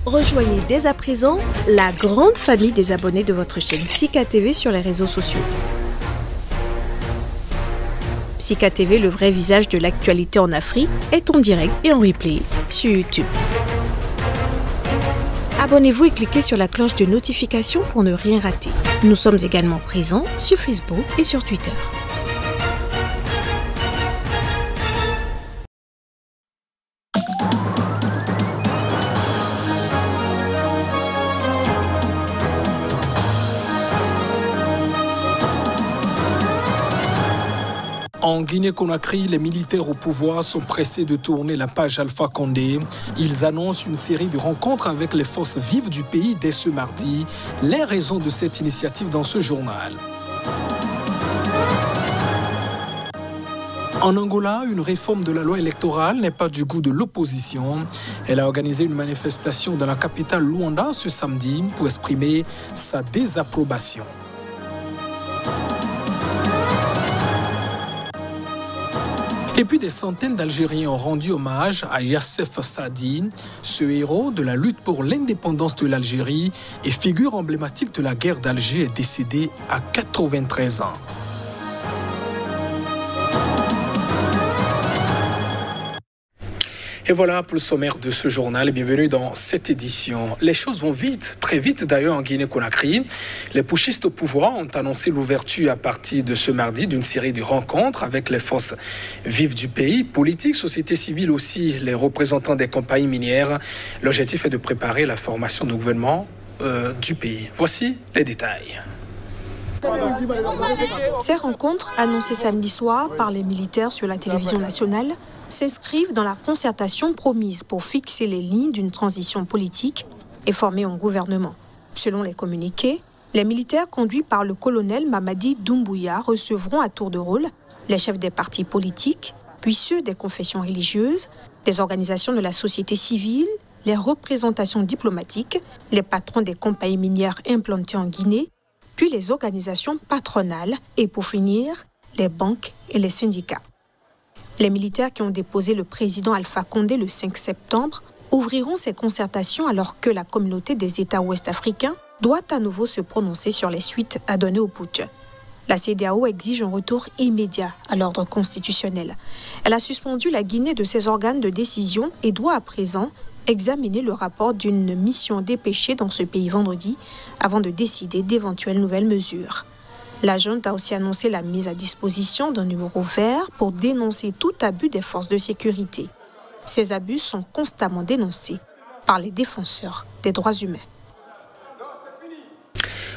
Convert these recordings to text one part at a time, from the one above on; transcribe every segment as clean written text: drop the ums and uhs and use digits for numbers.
Rejoignez dès à présent la grande famille des abonnés de votre chaîne Sika TV sur les réseaux sociaux. Sika TV, le vrai visage de l'actualité en Afrique, est en direct et en replay sur YouTube. Abonnez-vous et cliquez sur la cloche de notification pour ne rien rater. Nous sommes également présents sur Facebook et sur Twitter. En Guinée-Conakry, les militaires au pouvoir sont pressés de tourner la page Alpha Condé. Ils annoncent une série de rencontres avec les forces vives du pays dès ce mardi. Les raisons de cette initiative dans ce journal. En Angola, une réforme de la loi électorale n'est pas du goût de l'opposition. Elle a organisé une manifestation dans la capitale Luanda ce samedi pour exprimer sa désapprobation. Et puis des centaines d'Algériens ont rendu hommage à Yassef Saadi, ce héros de la lutte pour l'indépendance de l'Algérie et figure emblématique de la guerre d'Alger, est décédé à 93 ans. Et voilà pour le sommaire de ce journal. Bienvenue dans cette édition. Les choses vont vite, très vite d'ailleurs en Guinée-Conakry. Les putschistes au pouvoir ont annoncé l'ouverture à partir de ce mardi d'une série de rencontres avec les forces vives du pays, politiques, société civile aussi, les représentants des compagnies minières. L'objectif est de préparer la formation du gouvernement du pays. Voici les détails. Ces rencontres, annoncées samedi soir par les militaires sur la télévision nationale, s'inscrivent dans la concertation promise pour fixer les lignes d'une transition politique et former un gouvernement. Selon les communiqués, les militaires conduits par le colonel Mamadi Doumbouya recevront à tour de rôle les chefs des partis politiques, puis ceux des confessions religieuses, les organisations de la société civile, les représentations diplomatiques, les patrons des compagnies minières implantées en Guinée, puis les organisations patronales et pour finir, les banques et les syndicats. Les militaires qui ont déposé le président Alpha Condé le 5 septembre ouvriront ces concertations alors que la communauté des États ouest-africains doit à nouveau se prononcer sur les suites à donner au putsch. La CEDEAO exige un retour immédiat à l'ordre constitutionnel. Elle a suspendu la Guinée de ses organes de décision et doit à présent examiner le rapport d'une mission dépêchée dans ce pays vendredi avant de décider d'éventuelles nouvelles mesures. La junte a aussi annoncé la mise à disposition d'un numéro vert pour dénoncer tout abus des forces de sécurité. Ces abus sont constamment dénoncés par les défenseurs des droits humains.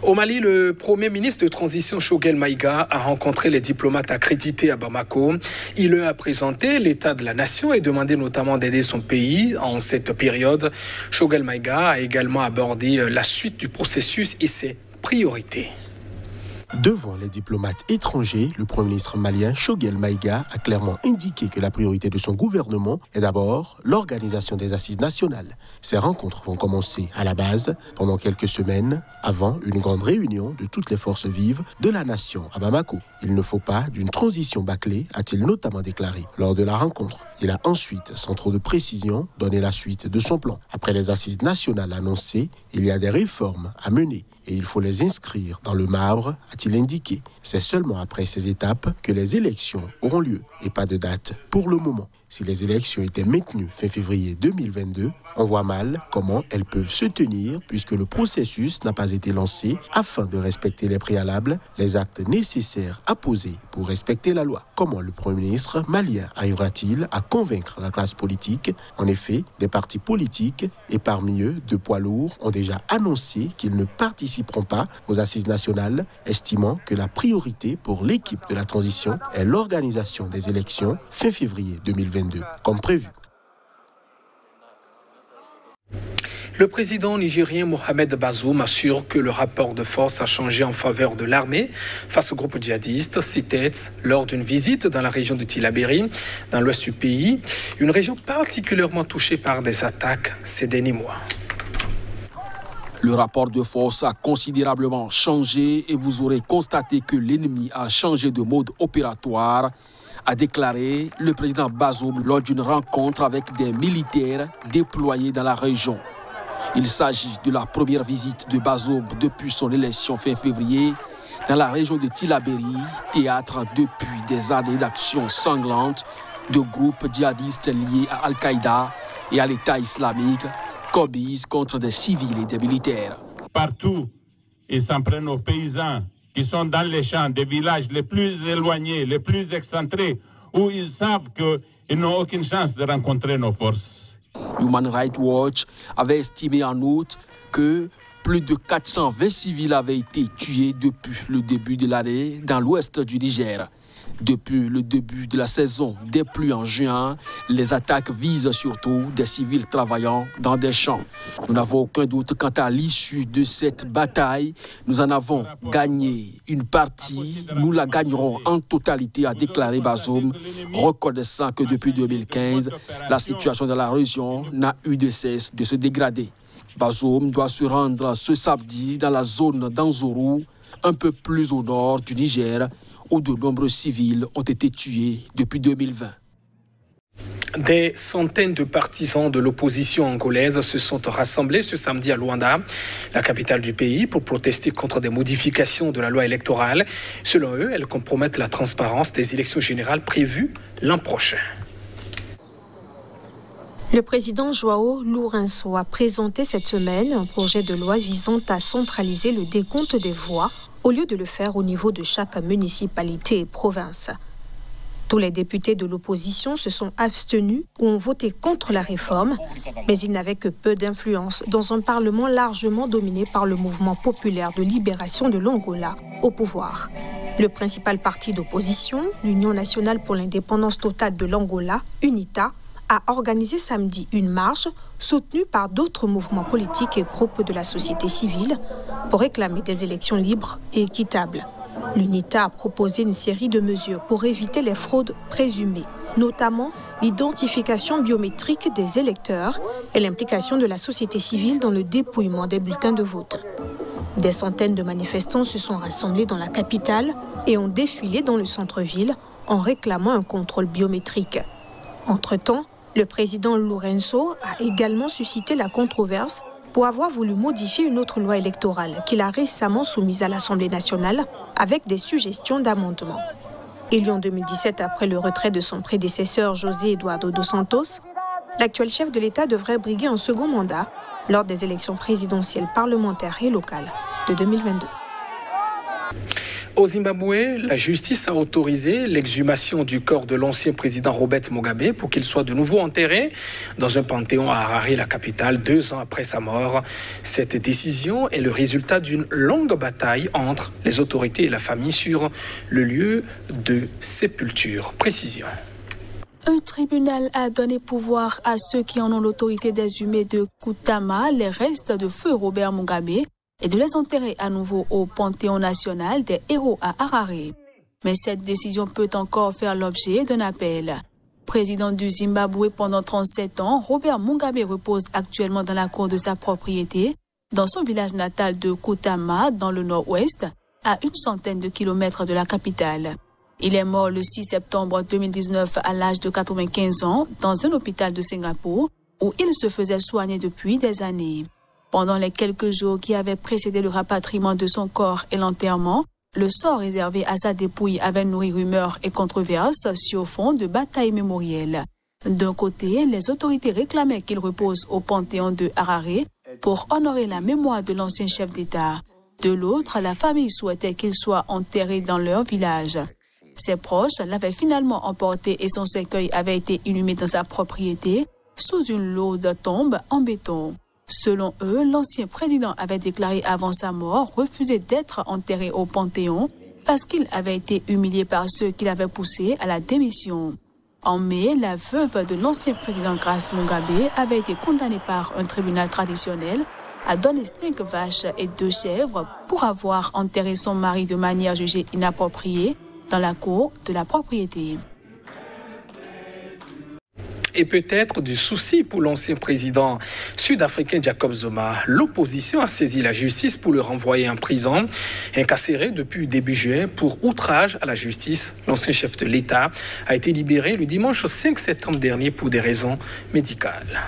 Au Mali, le Premier ministre de transition Choguel Maïga a rencontré les diplomates accrédités à Bamako. Il leur a présenté l'état de la nation et demandé notamment d'aider son pays en cette période. Choguel Maïga a également abordé la suite du processus et ses priorités. Devant les diplomates étrangers, le Premier ministre malien Choguel Maïga a clairement indiqué que la priorité de son gouvernement est d'abord l'organisation des assises nationales. Ces rencontres vont commencer à la base pendant quelques semaines avant une grande réunion de toutes les forces vives de la nation à Bamako. Il ne faut pas d'une transition bâclée, a-t-il notamment déclaré lors de la rencontre. Il a ensuite, sans trop de précision, donné la suite de son plan. Après les assises nationales annoncées, il y a des réformes à mener et il faut les inscrire dans le marbre, a-t-il indiqué. C'est seulement après ces étapes que les élections auront lieu et pas de date pour le moment. Si les élections étaient maintenues fin février 2022, on voit mal comment elles peuvent se tenir puisque le processus n'a pas été lancé afin de respecter les préalables, les actes nécessaires à poser pour respecter la loi. Comment le Premier ministre malien arrivera-t-il à convaincre la classe politique? En effet, des partis politiques et parmi eux, deux poids lourds ont déjà annoncé qu'ils ne participeront pas aux assises nationales, estimant que la priorité pour l'équipe de la transition est l'organisation des élections fin février 2022. Comme prévu. Le président nigérien Mohamed Bazoum assure que le rapport de force a changé en faveur de l'armée face au groupe djihadiste. C'était lors d'une visite dans la région de Tillabéri, dans l'ouest du pays, une région particulièrement touchée par des attaques ces derniers mois. Le rapport de force a considérablement changé et vous aurez constaté que l'ennemi a changé de mode opératoire, a déclaré le président Bazoum lors d'une rencontre avec des militaires déployés dans la région. Il s'agit de la première visite de Bazoum depuis son élection fin février dans la région de Tillabéri, théâtre depuis des années d'actions sanglantes de groupes djihadistes liés à Al-Qaïda et à l'État islamique, commises contre des civils et des militaires. Partout, ils s'en prennent aux paysans qui sont dans les champs des villages les plus éloignés, les plus excentrés, où ils savent qu'ils n'ont aucune chance de rencontrer nos forces. Human Rights Watch avait estimé en août que plus de 420 civils avaient été tués depuis le début de l'année dans l'ouest du Niger. Depuis le début de la saison des pluies en juin, les attaques visent surtout des civils travaillant dans des champs. Nous n'avons aucun doute quant à l'issue de cette bataille. Nous en avons gagné une partie. Nous la gagnerons en totalité, a déclaré Bazoum, reconnaissant que depuis 2015, la situation dans la région n'a eu de cesse de se dégrader. Bazoum doit se rendre ce samedi dans la zone d'Anzourou, un peu plus au nord du Niger, où de nombreux civils ont été tués depuis 2020. Des centaines de partisans de l'opposition angolaise se sont rassemblés ce samedi à Luanda, la capitale du pays, pour protester contre des modifications de la loi électorale. Selon eux, elles compromettent la transparence des élections générales prévues l'an prochain. Le président João Lourenço a présenté cette semaine un projet de loi visant à centraliser le décompte des voix au lieu de le faire au niveau de chaque municipalité et province. Tous les députés de l'opposition se sont abstenus ou ont voté contre la réforme, mais ils n'avaient que peu d'influence dans un parlement largement dominé par le mouvement populaire de libération de l'Angola au pouvoir. Le principal parti d'opposition, l'Union nationale pour l'indépendance totale de l'Angola, UNITA, a organisé samedi une marche soutenue par d'autres mouvements politiques et groupes de la société civile pour réclamer des élections libres et équitables. L'UNITA a proposé une série de mesures pour éviter les fraudes présumées, notamment l'identification biométrique des électeurs et l'implication de la société civile dans le dépouillement des bulletins de vote. Des centaines de manifestants se sont rassemblés dans la capitale et ont défilé dans le centre-ville en réclamant un contrôle biométrique. Entre-temps, le président Lourenço a également suscité la controverse pour avoir voulu modifier une autre loi électorale qu'il a récemment soumise à l'Assemblée nationale avec des suggestions d'amendement. Élu en 2017 après le retrait de son prédécesseur José Eduardo dos Santos, l'actuel chef de l'État devrait briguer un second mandat lors des élections présidentielles, parlementaires et locales de 2022. Au Zimbabwe, la justice a autorisé l'exhumation du corps de l'ancien président Robert Mugabe pour qu'il soit de nouveau enterré dans un panthéon à Harare, la capitale, 2 ans après sa mort. Cette décision est le résultat d'une longue bataille entre les autorités et la famille sur le lieu de sépulture. Précision. Un tribunal a donné pouvoir à ceux qui en ont l'autorité d'exhumer de Kutama les restes de feu Robert Mugabe et de les enterrer à nouveau au Panthéon national des héros à Harare. Mais cette décision peut encore faire l'objet d'un appel. Président du Zimbabwe pendant 37 ans, Robert Mugabe repose actuellement dans la cour de sa propriété, dans son village natal de Kutama, dans le nord-ouest, à 100 kilomètres de la capitale. Il est mort le 6 septembre 2019 à l'âge de 95 ans dans un hôpital de Singapour où il se faisait soigner depuis des années. Pendant les quelques jours qui avaient précédé le rapatriement de son corps et l'enterrement, le sort réservé à sa dépouille avait nourri rumeurs et controverses sur fond de bataille mémorielle. D'un côté, les autorités réclamaient qu'il repose au Panthéon de Harare pour honorer la mémoire de l'ancien chef d'État. De l'autre, la famille souhaitait qu'il soit enterré dans leur village. Ses proches l'avaient finalement emporté et son cercueil avait été inhumé dans sa propriété sous une lourde tombe en béton. Selon eux, l'ancien président avait déclaré avant sa mort refuser d'être enterré au Panthéon parce qu'il avait été humilié par ceux qui l'avaient poussé à la démission. En mai, la veuve de l'ancien président Grace Mugabe avait été condamnée par un tribunal traditionnel à donner 5 vaches et 2 chèvres pour avoir enterré son mari de manière jugée inappropriée dans la cour de la propriété. Et peut-être du souci pour l'ancien président sud-africain Jacob Zuma. L'opposition a saisi la justice pour le renvoyer en prison. Incarcéré depuis début juin pour outrage à la justice, l'ancien chef de l'État a été libéré le dimanche 5 septembre dernier pour des raisons médicales.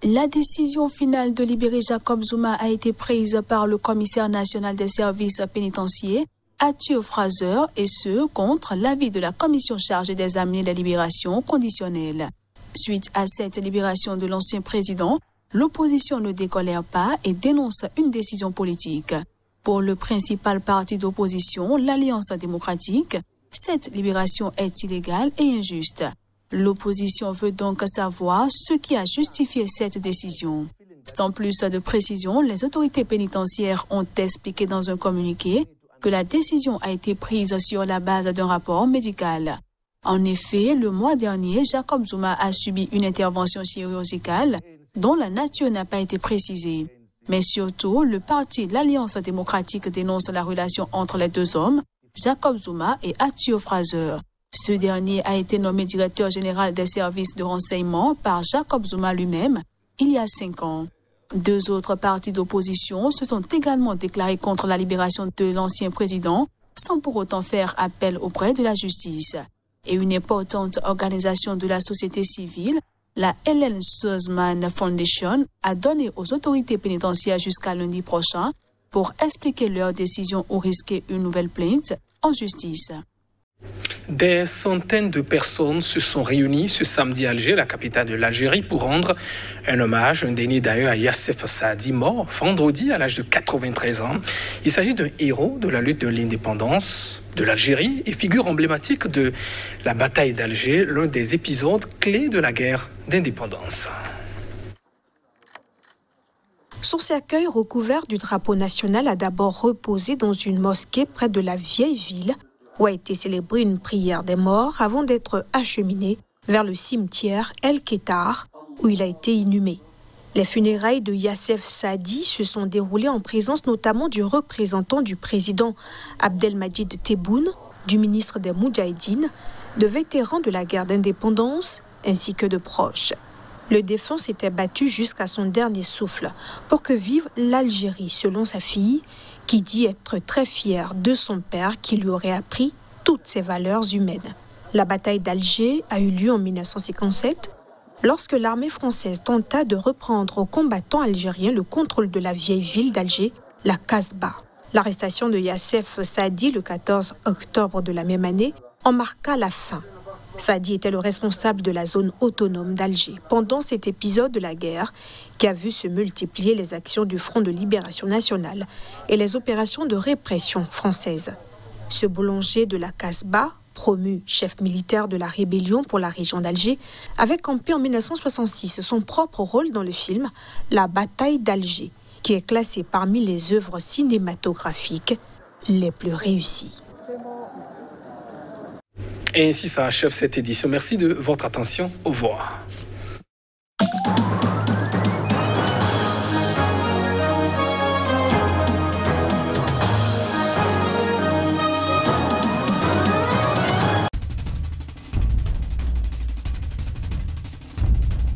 La décision finale de libérer Jacob Zuma a été prise par le commissaire national des services pénitentiaires, Arthur Fraser, et ce, contre l'avis de la commission chargée d'examiner la libération conditionnelle. Suite à cette libération de l'ancien président, l'opposition ne décolère pas et dénonce une décision politique. Pour le principal parti d'opposition, l'Alliance démocratique, cette libération est illégale et injuste. L'opposition veut donc savoir ce qui a justifié cette décision. Sans plus de précision, les autorités pénitentiaires ont expliqué dans un communiqué que la décision a été prise sur la base d'un rapport médical. En effet, le mois dernier, Jacob Zuma a subi une intervention chirurgicale dont la nature n'a pas été précisée. Mais surtout, le parti de l'Alliance démocratique dénonce la relation entre les deux hommes, Jacob Zuma et Arthur Fraser. Ce dernier a été nommé directeur général des services de renseignement par Jacob Zuma lui-même il y a 5 ans. 2 autres partis d'opposition se sont également déclarés contre la libération de l'ancien président sans pour autant faire appel auprès de la justice. Et une importante organisation de la société civile, la Ellen Suzman Foundation, a donné aux autorités pénitentiaires jusqu'à lundi prochain pour expliquer leur décision ou risquer une nouvelle plainte en justice. Des centaines de personnes se sont réunies ce samedi à Alger, la capitale de l'Algérie, pour rendre un hommage, un dernier d'ailleurs à Yassef Saadi, mort vendredi à l'âge de 93 ans. Il s'agit d'un héros de la lutte de l'indépendance de l'Algérie et figure emblématique de la bataille d'Alger, l'un des épisodes clés de la guerre d'indépendance. Son cercueil recouvert du drapeau national a d'abord reposé dans une mosquée près de la vieille ville, où a été célébrée une prière des morts avant d'être acheminé vers le cimetière El Ketar, où il a été inhumé. Les funérailles de Yassef Saadi se sont déroulées en présence notamment du représentant du président Abdelmadjid Tebboune, du ministre des Moudjahidines, de vétérans de la guerre d'indépendance, ainsi que de proches. Le défunt s'était battu jusqu'à son dernier souffle pour que vive l'Algérie, selon sa fille, qui dit être très fière de son père qui lui aurait appris toutes ses valeurs humaines. La bataille d'Alger a eu lieu en 1957, lorsque l'armée française tenta de reprendre aux combattants algériens le contrôle de la vieille ville d'Alger, la Kasbah. L'arrestation de Yassef Saadi le 14 octobre de la même année en marqua la fin. Saadi était le responsable de la zone autonome d'Alger pendant cet épisode de la guerre qui a vu se multiplier les actions du Front de libération nationale et les opérations de répression françaises. Ce boulanger de la Kasbah, promu chef militaire de la rébellion pour la région d'Alger, avait campé en 1966 son propre rôle dans le film La bataille d'Alger, qui est classé parmi les œuvres cinématographiques les plus réussies. Et ainsi s'achève cette édition. Merci de votre attention. Au revoir.